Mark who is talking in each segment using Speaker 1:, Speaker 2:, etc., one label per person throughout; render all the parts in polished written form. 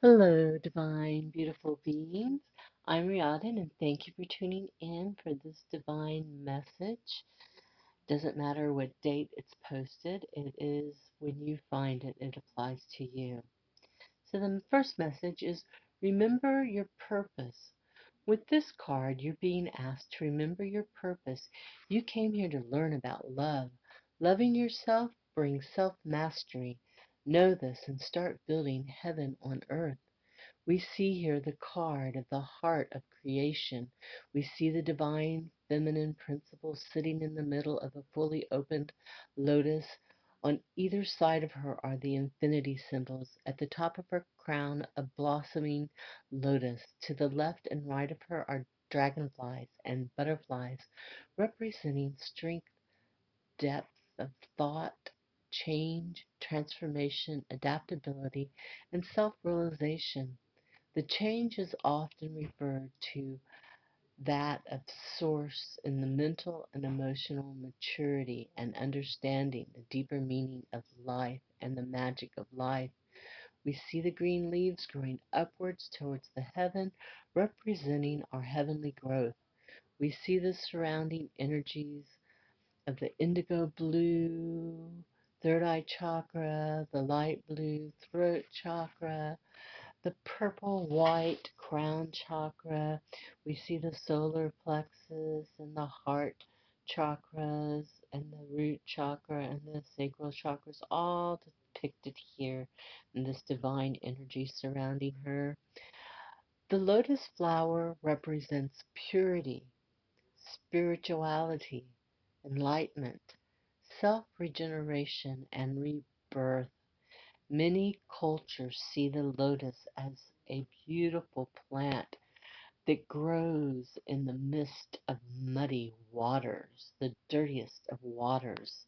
Speaker 1: Hello, divine, beautiful beings. I'm Reãudan, and thank you for tuning in for this divine message. Doesn't matter what date it's posted, it is when you find it, it applies to you. So, the first message is remember your purpose. With this card, you're being asked to remember your purpose. You came here to learn about love. Loving yourself brings self mastery. Know this and start building heaven on earth. We see here the card of the heart of creation. We see the divine feminine principle sitting in the middle of a fully opened lotus. On either side of her are the infinity symbols. At the top of her crown, a blossoming lotus. To the left and right of her are dragonflies and butterflies, representing strength, depth of thought, change, transformation, adaptability, and self realization. The change is often referred to that of source in the mental and emotional maturity and understanding the deeper meaning of life and the magic of life. We see the green leaves growing upwards towards the heaven, representing our heavenly growth. We see the surrounding energies of the indigo blue third eye chakra, the light blue throat chakra, the purple white crown chakra. We see the solar plexus and the heart chakras and the root chakra and the sacral chakras all depicted here in this divine energy surrounding her. The lotus flower represents purity, spirituality, enlightenment, self regeneration, and rebirth. Many cultures see the lotus as a beautiful plant that grows in the midst of muddy waters, the dirtiest of waters.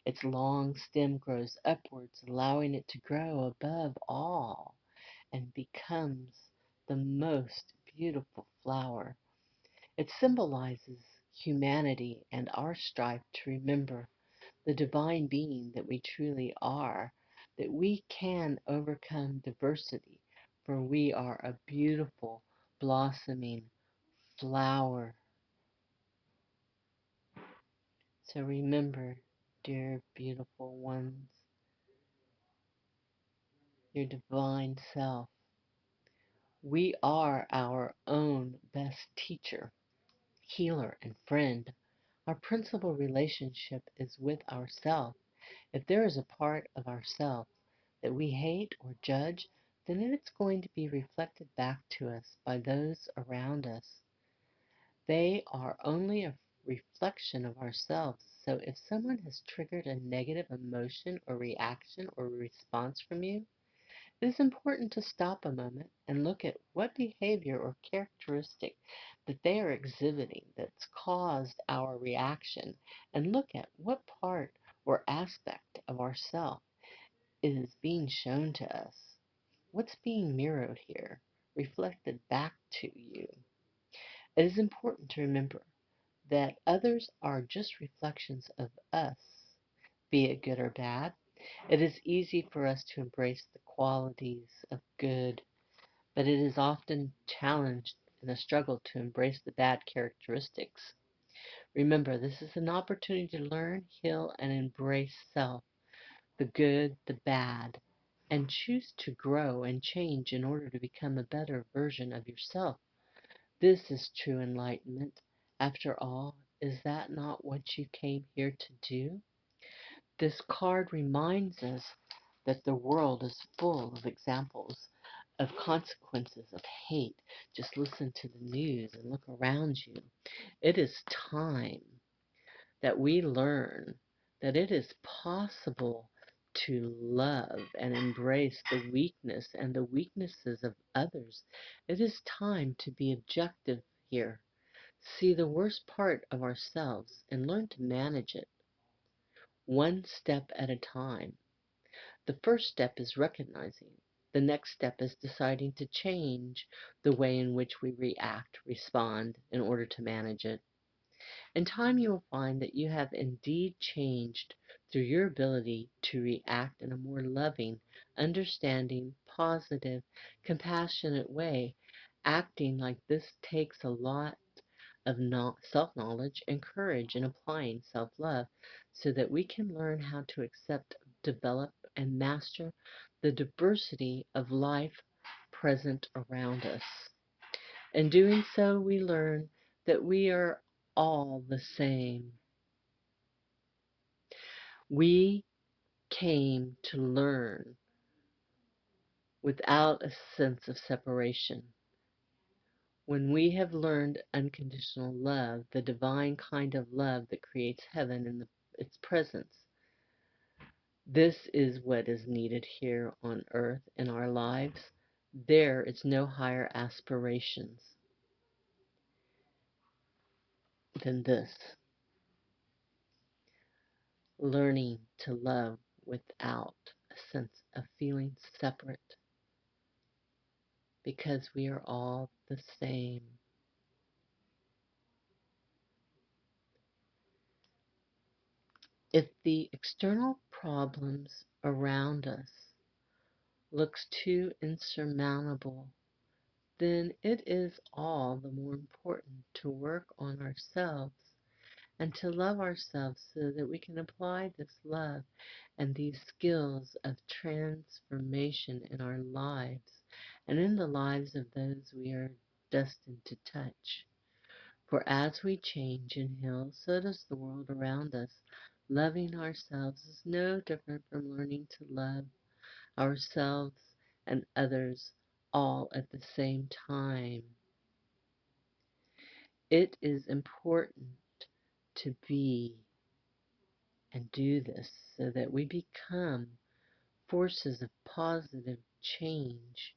Speaker 1: Its long stem grows upwards, allowing it to grow above all, and becomes the most beautiful flower. It symbolizes humanity and our strive to remember the divine being that we truly are, that we can overcome diversity, for we are a beautiful, blossoming flower. So remember, dear beautiful ones, your divine self. We are our own best teacher, healer, and friend. Our principal relationship is with ourself. If there is a part of ourself that we hate or judge, then it's going to be reflected back to us by those around us. They are only a reflection of ourselves. So if someone has triggered a negative emotion or reaction or response from you, it is important to stop a moment and look at what behavior or characteristic that they are exhibiting that's caused our reaction, and look at what part or aspect of ourself is being shown to us. What's being mirrored here, reflected back to you? It is important to remember that others are just reflections of us, be it good or bad. It is easy for us to embrace the qualities of good, but it is often challenged in a struggle to embrace the bad characteristics. Remember, this is an opportunity to learn, heal, and embrace self, the good, the bad, and choose to grow and change in order to become a better version of yourself. This is true enlightenment. After all, is that not what you came here to do? This card reminds us that the world is full of examples of consequences of hate. Just listen to the news and look around you. It is time that we learn that it is possible to love and embrace the weakness and the weaknesses of others. It is time to be objective here. See the worst part of ourselves and learn to manage it one step at a time. The first step is recognizing. The next step is deciding to change the way in which we react, respond, in order to manage it. In time, you will find that you have indeed changed through your ability to react in a more loving, understanding, positive, compassionate way. Acting like this takes a lot of self-knowledge and courage in applying self-love so that we can learn how to accept, develop, and master the diversity of life present around us. In doing so, we learn that we are all the same. We came to learn without a sense of separation. When we have learned unconditional love, the divine kind of love that creates heaven in its presence, this is what is needed here on earth in our lives. There is no higher aspirations than this. Learning to love without a sense of feeling separate, because we are all the same. If the external problems around us looks too insurmountable, then it is all the more important to work on ourselves and to love ourselves so that we can apply this love and these skills of transformation in our lives and in the lives of those we are destined to touch. For as we change and heal, so does the world around us. Loving ourselves is no different from learning to love ourselves and others all at the same time. It is important to be and do this so that we become forces of positive change,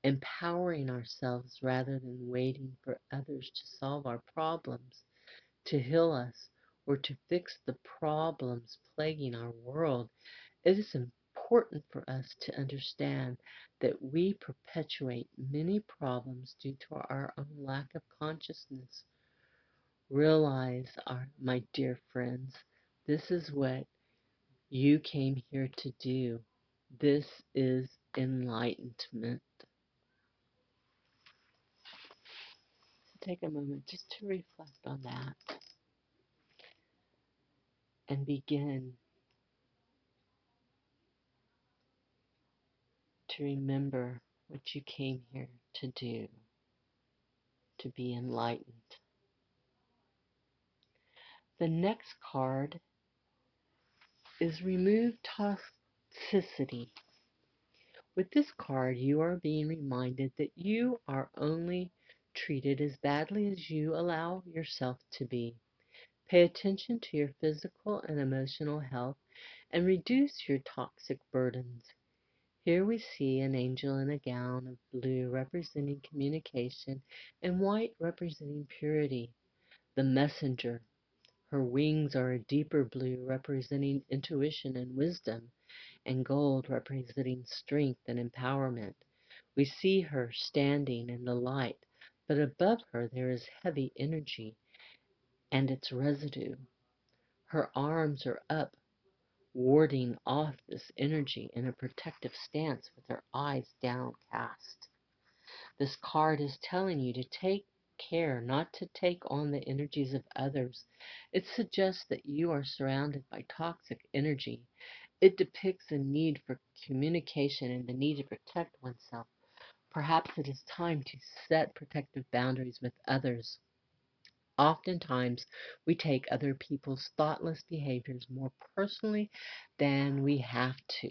Speaker 1: empowering ourselves rather than waiting for others to solve our problems, to heal us, or to fix the problems plaguing our world. It is important for us to understand that we perpetuate many problems due to our own lack of consciousness. Realize, my dear friends, this is what you came here to do. This is enlightenment. So take a moment just to reflect on that and begin to remember what you came here to do, to be enlightened. The next card is remove toxicity. With this card, you are being reminded that you are only treated as badly as you allow yourself to be. Pay attention to your physical and emotional health and reduce your toxic burdens. Here we see an angel in a gown of blue representing communication and white representing purity. The messenger. Her wings are a deeper blue representing intuition and wisdom, and gold representing strength and empowerment. We see her standing in the light, but above her there is heavy energy and its residue. Her arms are up, warding off this energy in a protective stance with her eyes downcast. This card is telling you to take care not to take on the energies of others. It suggests that you are surrounded by toxic energy. It depicts a need for communication and the need to protect oneself. Perhaps it is time to set protective boundaries with others. Oftentimes, we take other people's thoughtless behaviors more personally than we have to,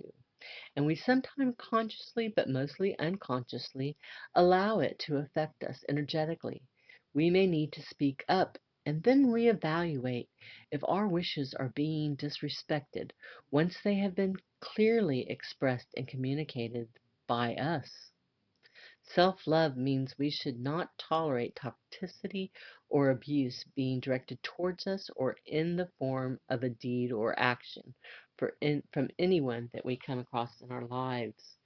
Speaker 1: and we sometimes consciously, but mostly unconsciously, allow it to affect us energetically. We may need to speak up and then reevaluate if our wishes are being disrespected once they have been clearly expressed and communicated by us. Self-love means we should not tolerate toxicity or abuse being directed towards us or in the form of a deed or action from anyone that we come across in our lives.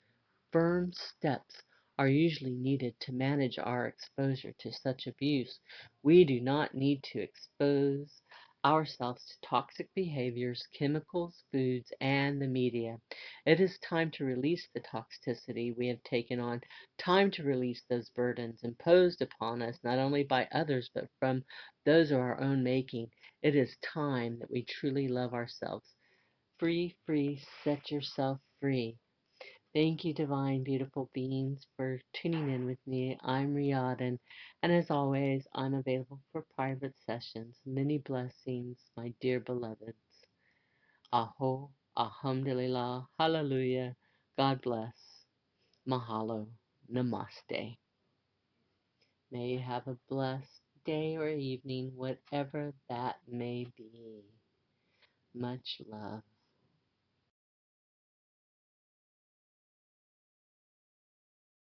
Speaker 1: Firm steps are usually needed to manage our exposure to such abuse. We do not need to expose ourselves to toxic behaviors, chemicals, foods, and the media. It is time to release the toxicity we have taken on, time to release those burdens imposed upon us, not only by others, but from those of our own making. It is time that we truly love ourselves. Free, free, set yourself free. Thank you, divine, beautiful beings, for tuning in with me. I'm Reãudan, and as always, I'm available for private sessions. Many blessings, my dear beloveds. Aho, alhamdulillah, hallelujah, God bless, mahalo, namaste. May you have a blessed day or evening, whatever that may be. Much love.